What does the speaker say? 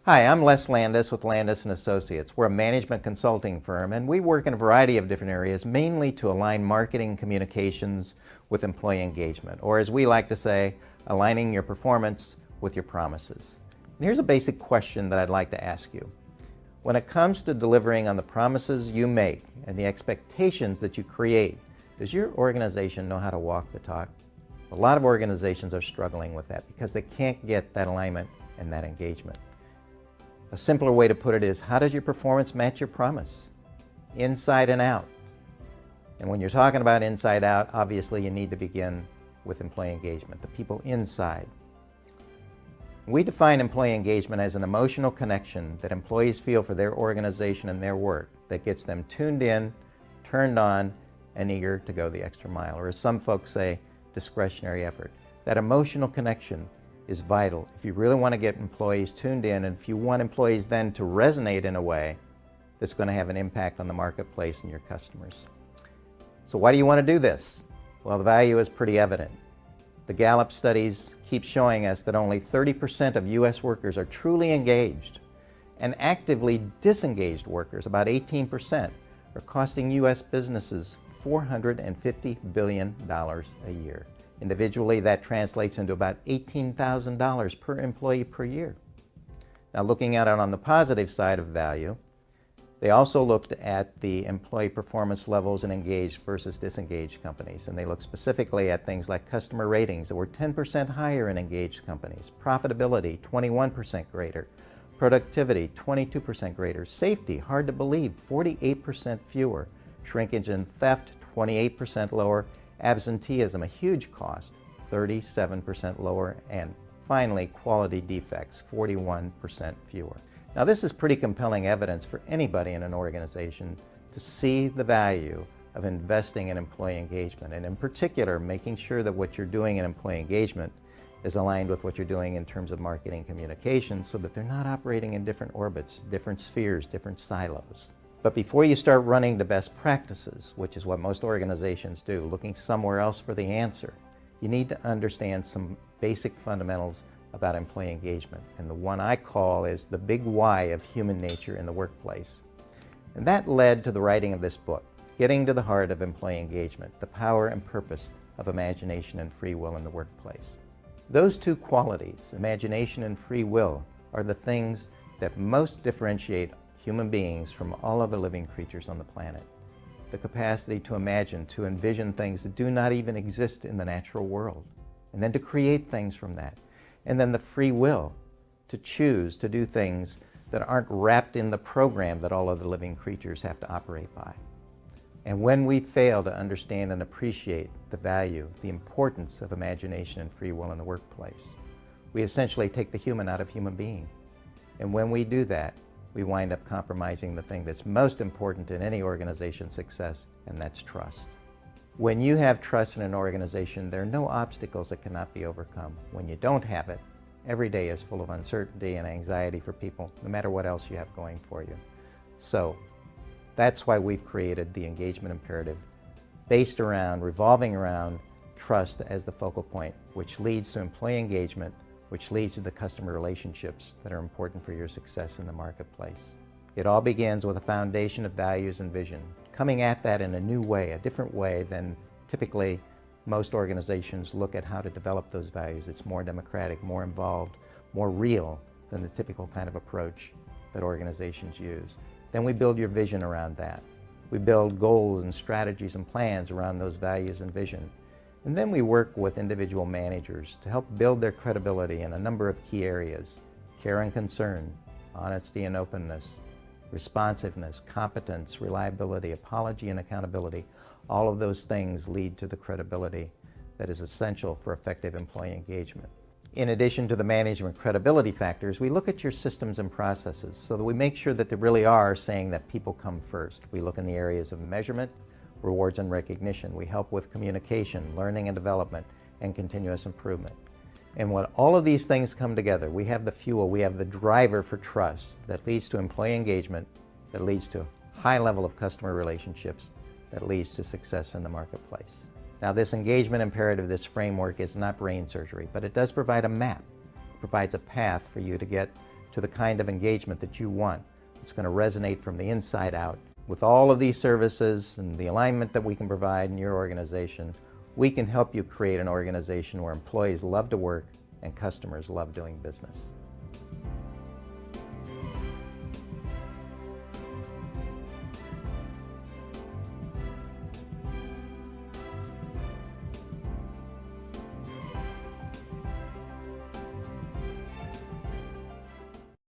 Hi, I'm Les Landis with Landis & Associates. We're a management consulting firm, and we work in a variety of different areas, mainly to align marketing communications with employee engagement, or as we like to say, aligning your performance with your promises. And here's a basic question that I'd like to ask you. When it comes to delivering on the promises you make and the expectations that you create, does your organization know how to walk the talk? A lot of organizations are struggling with that because they can't get that alignment and that engagement. A simpler way to put it is, how does your performance match your promise? Inside and out. And when you're talking about inside out, obviously you need to begin with employee engagement, the people inside. We define employee engagement as an emotional connection that employees feel for their organization and their work that gets them tuned in, turned on, and eager to go the extra mile, or as some folks say, discretionary effort. That emotional connection is vital if you really want to get employees tuned in, and if you want employees then to resonate in a way that's going to have an impact on the marketplace and your customers. So why do you want to do this? Well, the value is pretty evident. The Gallup studies keep showing us that only 30% of U.S. workers are truly engaged, and actively disengaged workers, about 18%, are costing U.S. businesses $450 billion a year. Individually, that translates into about $18,000 per employee per year. Now, looking at it on the positive side of value, they also looked at the employee performance levels in engaged versus disengaged companies, and they looked specifically at things like customer ratings that were 10% higher in engaged companies, profitability 21% greater, productivity 22% greater, safety, hard to believe, 48% fewer, shrinkage and theft 28% lower, absenteeism, a huge cost, 37% lower, and finally, quality defects, 41% fewer. Now, this is pretty compelling evidence for anybody in an organization to see the value of investing in employee engagement, and in particular, making sure that what you're doing in employee engagement is aligned with what you're doing in terms of marketing communication, so that they're not operating in different orbits, different spheres, different silos. But before you start running to best practices, which is what most organizations do, looking somewhere else for the answer, you need to understand some basic fundamentals about employee engagement. And the one I call is the big why of human nature in the workplace. And that led to the writing of this book, Getting to the Heart of Employee Engagement, the Power and Purpose of Imagination and Free Will in the Workplace. Those two qualities, imagination and free will, are the things that most differentiate human beings from all other living creatures on the planet. The capacity to imagine, to envision things that do not even exist in the natural world, and then to create things from that. And then the free will to choose to do things that aren't wrapped in the program that all other living creatures have to operate by. And when we fail to understand and appreciate the value, the importance of imagination and free will in the workplace, we essentially take the human out of human being. And when we do that, we wind up compromising the thing that's most important in any organization's success, and that's trust. When you have trust in an organization, there are no obstacles that cannot be overcome. When you don't have it, every day is full of uncertainty and anxiety for people, no matter what else you have going for you. So that's why we've created the engagement imperative, based around, revolving around trust as the focal point, which leads to employee engagement, which leads to the customer relationships that are important for your success in the marketplace. It all begins with a foundation of values and vision, coming at that in a new way, a different way than typically most organizations look at how to develop those values. It's more democratic, more involved, more real than the typical kind of approach that organizations use. Then we build your vision around that. We build goals and strategies and plans around those values and vision. And then we work with individual managers to help build their credibility in a number of key areas: care and concern, honesty and openness, responsiveness, competence, reliability, apology, and accountability. All of those things lead to the credibility that is essential for effective employee engagement. In addition to the management credibility factors, we look at your systems and processes so that we make sure that they really are saying that people come first. We look in the areas of measurement, rewards and recognition. We help with communication, learning and development, and continuous improvement. And when all of these things come together, we have the fuel, we have the driver for trust that leads to employee engagement, that leads to a high level of customer relationships, that leads to success in the marketplace. Now, this engagement imperative, this framework, is not brain surgery, but it does provide a map. It provides a path for you to get to the kind of engagement that you want. It's going to resonate from the inside out. With all of these services and the alignment that we can provide in your organization, we can help you create an organization where employees love to work and customers love doing business.